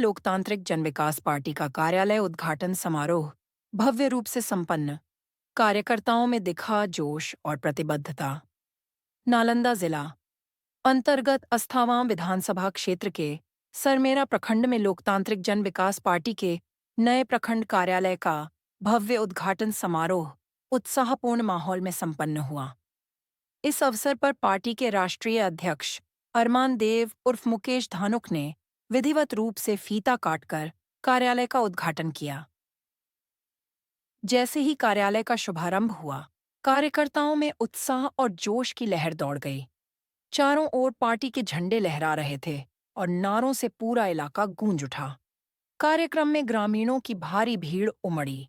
लोकतांत्रिक जन विकास पार्टी का कार्यालय उद्घाटन समारोह भव्य रूप से संपन्न। कार्यकर्ताओं में दिखा जोश और प्रतिबद्धता। नालंदा जिला अंतर्गत अस्थावां विधानसभा क्षेत्र के सरमेरा प्रखंड में लोकतांत्रिक जन विकास पार्टी के नए प्रखंड कार्यालय का भव्य उद्घाटन समारोह उत्साहपूर्ण माहौल में संपन्न हुआ। इस अवसर पर पार्टी के राष्ट्रीय अध्यक्ष अरमान देव उर्फ मुकेश धानुक ने विधिवत रूप से फीता काटकर कार्यालय का उद्घाटन किया। जैसे ही कार्यालय का शुभारंभ हुआ, कार्यकर्ताओं में उत्साह और जोश की लहर दौड़ गई। चारों ओर पार्टी के झंडे लहरा रहे थे और नारों से पूरा इलाका गूंज उठा। कार्यक्रम में ग्रामीणों की भारी भीड़ उमड़ी,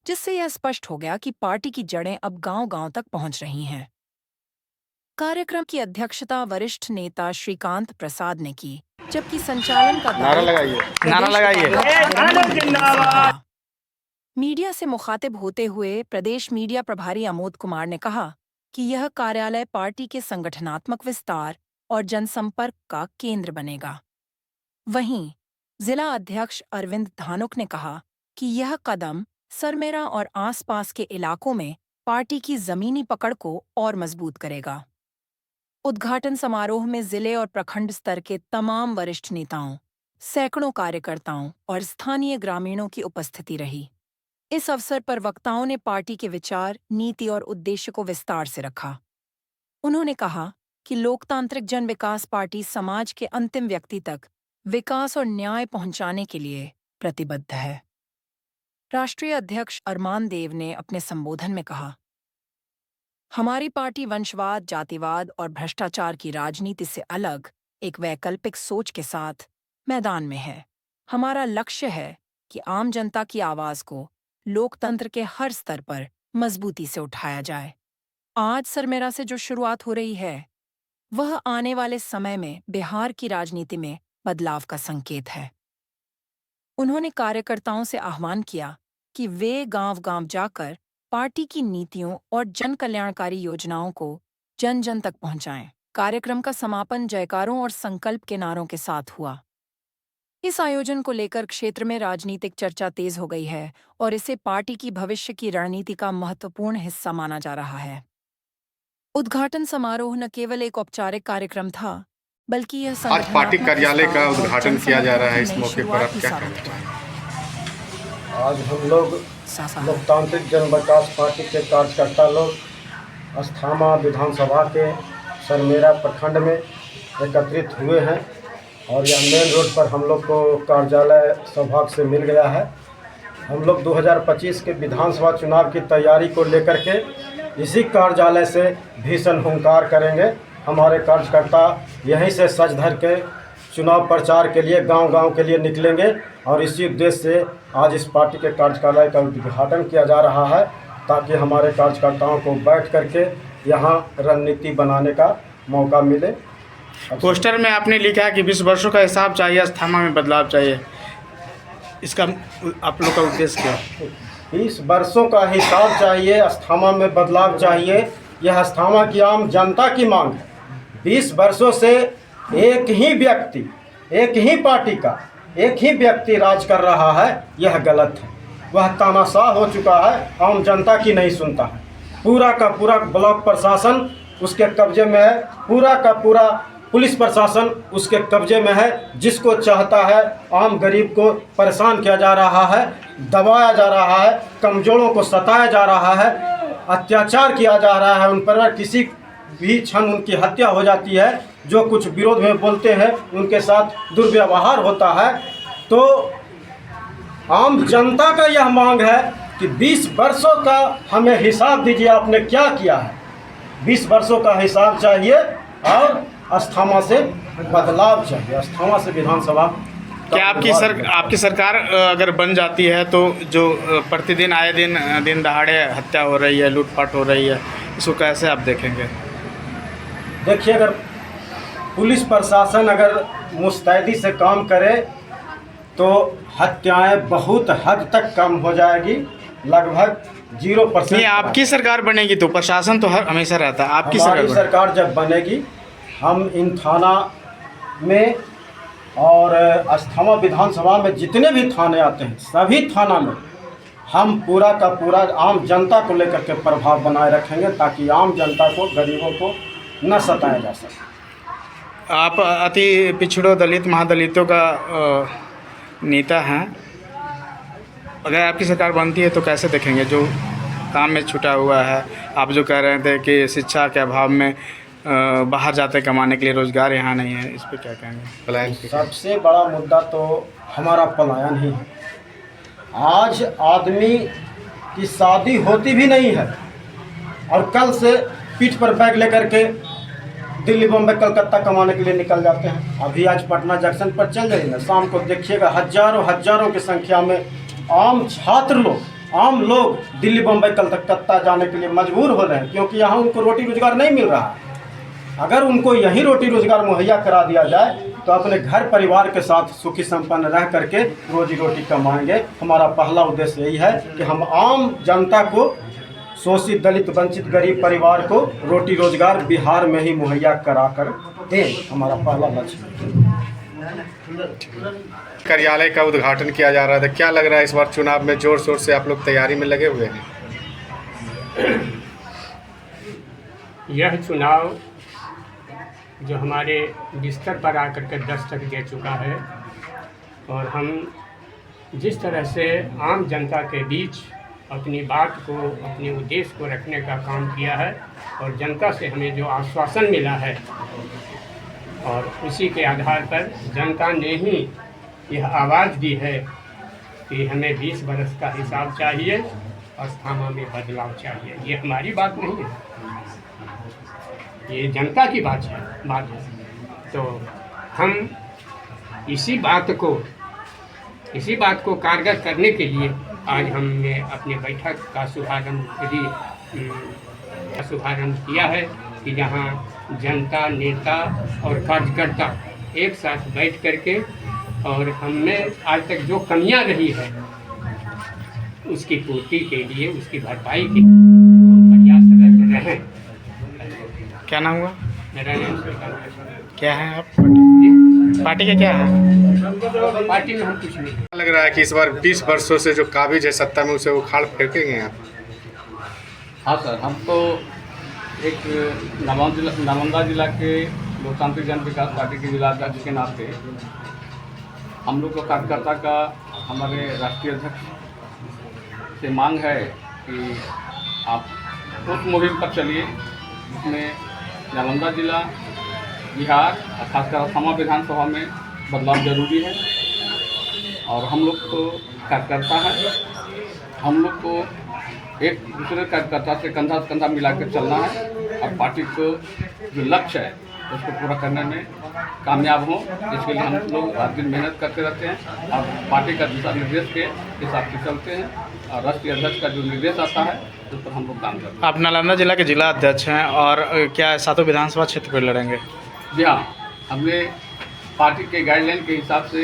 जिससे यह स्पष्ट हो गया कि पार्टी की जड़ें अब गांव-गांव तक पहुंच रही हैं। कार्यक्रम की अध्यक्षता वरिष्ठ नेता श्रीकांत प्रसाद ने की, जबकि संचालन का नारा लगाइए। मीडिया से मुखातिब होते हुए प्रदेश मीडिया प्रभारी अमोद कुमार ने कहा कि यह कार्यालय पार्टी के संगठनात्मक विस्तार और जनसंपर्क का केंद्र बनेगा। वहीं जिला अध्यक्ष अरविंद धानुक ने कहा कि यह कदम सरमेरा और आसपास के इलाकों में पार्टी की जमीनी पकड़ को और मजबूत करेगा। उद्घाटन समारोह में जिले और प्रखंड स्तर के तमाम वरिष्ठ नेताओं, सैकड़ों कार्यकर्ताओं और स्थानीय ग्रामीणों की उपस्थिति रही। इस अवसर पर वक्ताओं ने पार्टी के विचार, नीति और उद्देश्य को विस्तार से रखा। उन्होंने कहा कि लोकतांत्रिक जन विकास पार्टी समाज के अंतिम व्यक्ति तक विकास और न्याय पहुंचाने के लिए प्रतिबद्ध है। राष्ट्रीय अध्यक्ष अरमान देव ने अपने संबोधन में कहा, हमारी पार्टी वंशवाद, जातिवाद और भ्रष्टाचार की राजनीति से अलग एक वैकल्पिक सोच के साथ मैदान में है। हमारा लक्ष्य है कि आम जनता की आवाज को लोकतंत्र के हर स्तर पर मजबूती से उठाया जाए। आज सरमेरा से जो शुरुआत हो रही है, वह आने वाले समय में बिहार की राजनीति में बदलाव का संकेत है। उन्होंने कार्यकर्ताओं से आह्वान किया कि वे गांव-गांव जाकर पार्टी की नीतियों और जन कल्याणकारी योजनाओं को जन जन तक पहुंचाएं। कार्यक्रम का समापन जयकारों और संकल्प के नारों के साथ हुआ। इस आयोजन को लेकर क्षेत्र में राजनीतिक चर्चा तेज हो गई है और इसे पार्टी की भविष्य की रणनीति का महत्वपूर्ण हिस्सा माना जा रहा है। उद्घाटन समारोह न केवल एक औपचारिक कार्यक्रम था, बल्कि यह आज पार्टी कार्यालय का उद्घाटन किया जा रहा है। इस मौके पर आप क्या कहना चाहेंगे? आज हम लोग लोकतांत्रिक जन विकास पार्टी के कार्यकर्ता लोग अस्थामा विधानसभा के सरमेरा प्रखंड में एकत्रित हुए हैं और यह मेन रोड पर हम लोग को कार्यालय सौभाग्य से मिल गया है। हम लोग 2025 के विधानसभा चुनाव की तैयारी को लेकर के इसी कार्यालय से भीषण हुंकार करेंगे। हमारे कार्यकर्ता यहीं से सज धर के चुनाव प्रचार के लिए गांव-गांव के लिए निकलेंगे और इसी उद्देश्य से आज इस पार्टी के कार्यालय का उद्घाटन किया जा रहा है, ताकि हमारे कार्यकर्ताओं को बैठ करके यहाँ रणनीति बनाने का मौका मिले। पोस्टर में आपने लिखा है कि 20 वर्षों का हिसाब चाहिए, अस्थामा में बदलाव चाहिए। इसका आप लोग का उद्देश्य क्या है? 20 वर्षों का हिसाब चाहिए, अस्थामा में बदलाव चाहिए, यह अस्थामा की आम जनता की मांग है। 20 वर्षों से एक ही व्यक्ति, एक ही पार्टी का एक ही व्यक्ति राज कर रहा है, यह गलत है। वह तानाशाह हो चुका है, आम जनता की नहीं सुनता है। पूरा का पूरा ब्लॉक प्रशासन उसके कब्जे में है, पूरा का पूरा पुलिस प्रशासन उसके कब्जे में है। जिसको चाहता है आम गरीब को परेशान किया जा रहा है, दबाया जा रहा है, कमज़ोरों को सताया जा रहा है, अत्याचार किया जा रहा है। उन पर किसी भी क्षण उनकी हत्या हो जाती है। जो कुछ विरोध में बोलते हैं उनके साथ दुर्व्यवहार होता है। तो आम जनता का यह मांग है कि 20 वर्षों का हमें हिसाब दीजिए, आपने क्या किया है। 20 वर्षों का हिसाब चाहिए और अस्थामा से बदलाव चाहिए, अस्थामा से विधानसभा। क्या आपकी सरकार अगर बन जाती है तो जो प्रतिदिन आए दिन दहाड़े हत्या हो रही है, लूटपाट हो रही है, इसको कैसे आप देखेंगे? देखिए, अगर पुलिस प्रशासन अगर मुस्तैदी से काम करे तो हत्याएं बहुत हद तक कम हो जाएगी, लगभग 0%। नहीं, आपकी सरकार बनेगी तो प्रशासन तो हमेशा रहता है। आपकी सरकार जब बनेगी, हम इन थाना में और अस्थामा विधानसभा में जितने भी थाने आते हैं सभी थाना में हम पूरा का पूरा आम जनता को लेकर के प्रभाव बनाए रखेंगे, ताकि आम जनता को, गरीबों को न सताया जा सके। आप अति पिछड़ों दलित महादलितों का नेता हैं। अगर आपकी सरकार बनती है तो कैसे देखेंगे जो काम में छूटा हुआ है? आप जो कह रहे थे कि शिक्षा के अभाव में बाहर जाते कमाने के लिए रोज़गार यहाँ नहीं है, इस पर क्या कहेंगे? पलायन सबसे बड़ा मुद्दा तो हमारा पलायन ही है। आज आदमी की शादी होती भी नहीं है और कल से पीठ पर बैग लेकर के दिल्ली, बम्बई, कलकत्ता कमाने के लिए निकल जाते हैं। अभी आज पटना जंक्शन पर चल रही है, शाम को देखिएगा हजारों की संख्या में आम छात्र लोग, आम लोग दिल्ली, बम्बई, कलकत्ता जाने के लिए मजबूर हो रहे हैं, क्योंकि यहाँ उनको रोटी रोजगार नहीं मिल रहा है। अगर उनको यही रोटी रोजगार मुहैया करा दिया जाए तो अपने घर परिवार के साथ सुखी संपन्न रह करके रोजी रोटी कमाएंगे। हमारा पहला उद्देश्य यही है कि हम आम जनता को, शोषित, दलित, वंचित, गरीब परिवार को रोटी रोजगार बिहार में ही मुहैया करा कर दें। हमारा पहला लक्ष्य है। कार्यालय का उद्घाटन किया जा रहा था, क्या लग रहा है इस बार चुनाव में जोर शोर से आप लोग तैयारी में लगे हुए हैं? यह चुनाव जो हमारे बिस्तर पर आकर के दस्तक दे चुका है, और हम जिस तरह से आम जनता के बीच अपनी बात को, अपने उद्देश्य को रखने का काम किया है, और जनता से हमें जो आश्वासन मिला है, और उसी के आधार पर जनता ने ही यह आवाज़ दी है कि हमें 20 बरस का हिसाब चाहिए, अस्थामा में बदलाव चाहिए। ये हमारी बात नहीं है, ये जनता की बात है। तो हम इसी बात को कारगर करने के लिए आज हमने अपने बैठक का शुभारंभ किया है कि जहां जनता, नेता और कार्यकर्ता एक साथ बैठ करके, और हमने आज तक जो कमियां रही है उसकी पूर्ति के लिए, उसकी भरपाई के प्रयासरत रहे। क्या नाम हुआ? मेरा नाम श्रीकांत। क्या है आप? पार्टी का क्या है? पार्टी में हम कुछ नहीं। लग रहा है कि इस बार 20 वर्षों से जो काबिज है सत्ता में, उसे उखाड़ फेंकेंगे आप? हाँ सर, हम तो एक नालंदा जिला के लोकतांत्रिक जन विकास पार्टी के जिला अध्यक्ष के नाते हम लोग को कार्यकर्ता का, हमारे राष्ट्रीय अध्यक्ष से मांग है कि आप उस मुहिम पर चलिए जिसमें नालंदा जिला, बिहार और खासकर अस्थामा विधानसभा में बदलाव जरूरी है। और हम लोग तो कार्यकर्ता हैं, हम लोग को एक दूसरे कार्यकर्ता से कंधा से कंधा मिलाकर चलना है, और पार्टी को जो लक्ष्य है उसको पूरा करने में कामयाब हों, इसके लिए हम लोग रात दिन मेहनत करते रहते हैं और पार्टी का दिशा निर्देश के हिसाब से चलते हैं, और राष्ट्रीय अध्यक्ष का जो निर्देश आता है उस पर हम लोग काम करते हैं। आप नालंदा जिला के जिला अध्यक्ष हैं, और क्या सातों विधानसभा क्षेत्र पर लड़ेंगे? जी हाँ, हमने पार्टी के गाइडलाइन के हिसाब से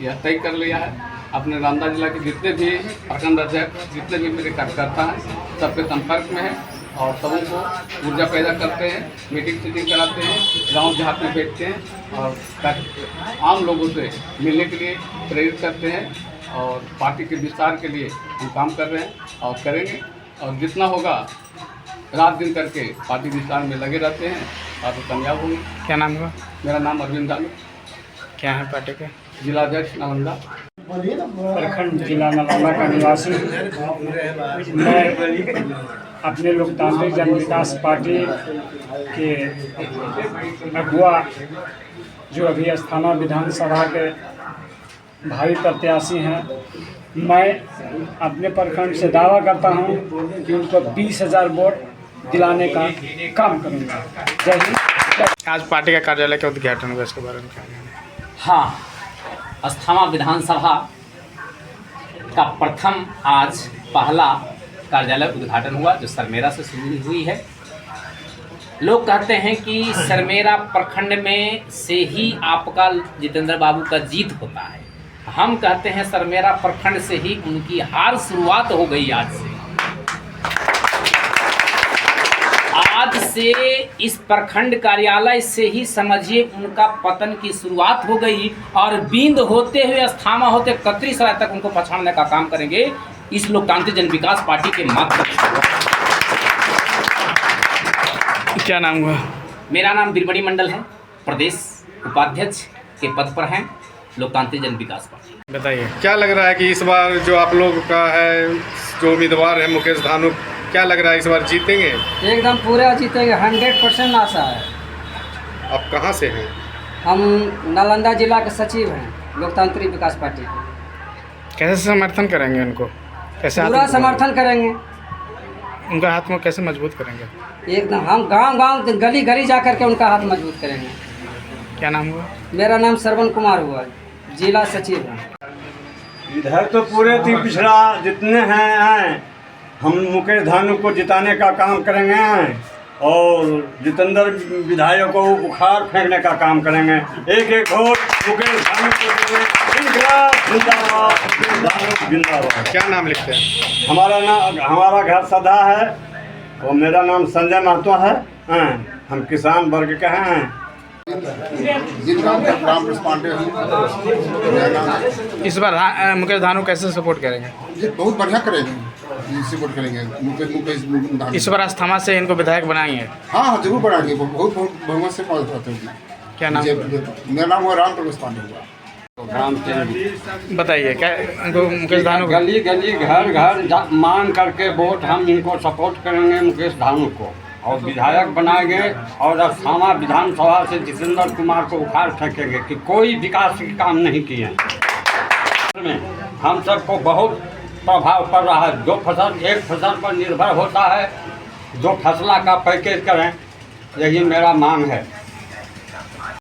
यह तय कर लिया है। अपने नालंदा जिला के जितने भी प्रखंड अध्यक्ष, जितने भी मेरे कार्यकर्ता हैं, सबके संपर्क में हैं और सबों को ऊर्जा पैदा करते हैं, मीटिंग कराते हैं, गांव देहात में भेजते हैं और आम लोगों से मिलने के लिए प्रेरित करते हैं, और पार्टी के विस्तार के लिए हम काम कर रहे हैं और करेंगे, और जितना होगा रात दिन करके पार्टी विस्तार में लगे रहते हैं और कामयाब होंगे। क्या नाम हुआ? मेरा नाम अरविंद दालू, क्या है पार्टी के? जिलाध्यक्ष नालंदा। प्रखंड जिला नालंदा का निवासी मैं अपने लोकतांत्रिक जन विकास पार्टी के अगुआ, जो अभी अस्थाना विधानसभा के भावी प्रत्याशी हैं, मैं अपने प्रखंड से दावा करता हूं कि उनको 20,000 वोट दिलाने का काम करूंगा। जय हिंद। आज पार्टी का कार्यालय का उद्घाटन हुआ, इसके बारे में क्या कहना है? हाँ, अस्थामा विधानसभा का प्रथम आज पहला कार्यालय उद्घाटन हुआ, जो सरमेरा से शुरू हुई है। लोग कहते हैं कि सरमेरा प्रखंड में से ही आपका जितेंद्र बाबू का जीत होता है। हम कहते हैं सरमेरा प्रखंड से ही उनकी हार शुरुआत हो गई। आज से इस प्रखंड कार्यालय से ही समझिए उनका पतन की शुरुआत हो गई और बींद होते हुए अस्थामा होते कतरीसराय तक उनको पछाड़ने का काम करेंगे इस लोकतांत्रिक जन विकास पार्टी के माध्यम से। क्या नाम हुआ? मेरा नाम बीरबड़ी मंडल है, प्रदेश उपाध्यक्ष के पद पर हैं लोकतांत्रिक जन विकास पार्टी। बताइए। क्या लग रहा है कि इस बार जो आप लोग का है जो उम्मीदवार है मुकेश धानुक, क्या लग रहा है इस बार जीतेंगे? एकदम पूरा जीतेंगे, 100% आशा है। आप कहाँ से हैं? हम नालंदा जिला के सचिव हैं लोकतांत्रिक विकास पार्टी के। कैसे समर्थन करेंगे उनको? कैसे पूरा समर्थन करेंगे, उनका हाथ में कैसे मजबूत करेंगे? एकदम हम गांव-गांव गली गली जा करके उनका हाथ मजबूत करेंगे। क्या नाम हुआ? मेरा नाम श्रवण कुमार हुआ, जिला सचिव है। इधर तो पूरे पिछड़ा जितने हैं हम मुकेश धानुक को जिताने का काम करेंगे और जितेंद्र विधायक को उखाड़ फेंकने का काम करेंगे। एक एक वोट मुकेश धानुक को देंगे। जिंदाबाद धानुक जिंदाबाद। क्या नाम लिखते हैं? हमारा घर सदा है और मेरा नाम संजय महतो है। हम किसान वर्ग के हैं। इस बार मुकेश धानुक कैसे सपोर्ट करेंगे? ये बहुत बढ़िया करेंगे, सपोर्ट करेंगे मुकेश धानुक। इस बार अस्थामा से इनको विधायक बनाएंगे? हाँ जरूर बनाएंगे, बहुत बहुमत से पास होते होगी। क्या नाम? मेरा नाम हुआ राम प्रवेश पांडे हुआ। बताइए क्या इनको मुकेश धानुक? गली गली घर घर मांग करके वोट हम इनको सपोर्ट करेंगे मुकेश धानुक को और विधायक बनाएंगे और अस्थामा विधानसभा से जितेंद्र कुमार को उखाड़ फेंकेंगे कि कोई विकास के काम नहीं किए हैं। हम सबको बहुत प्रभाव पड़ रहा है। जो फसल एक फसल पर निर्भर होता है, जो फसला का पैकेज करें, यही मेरा मांग है।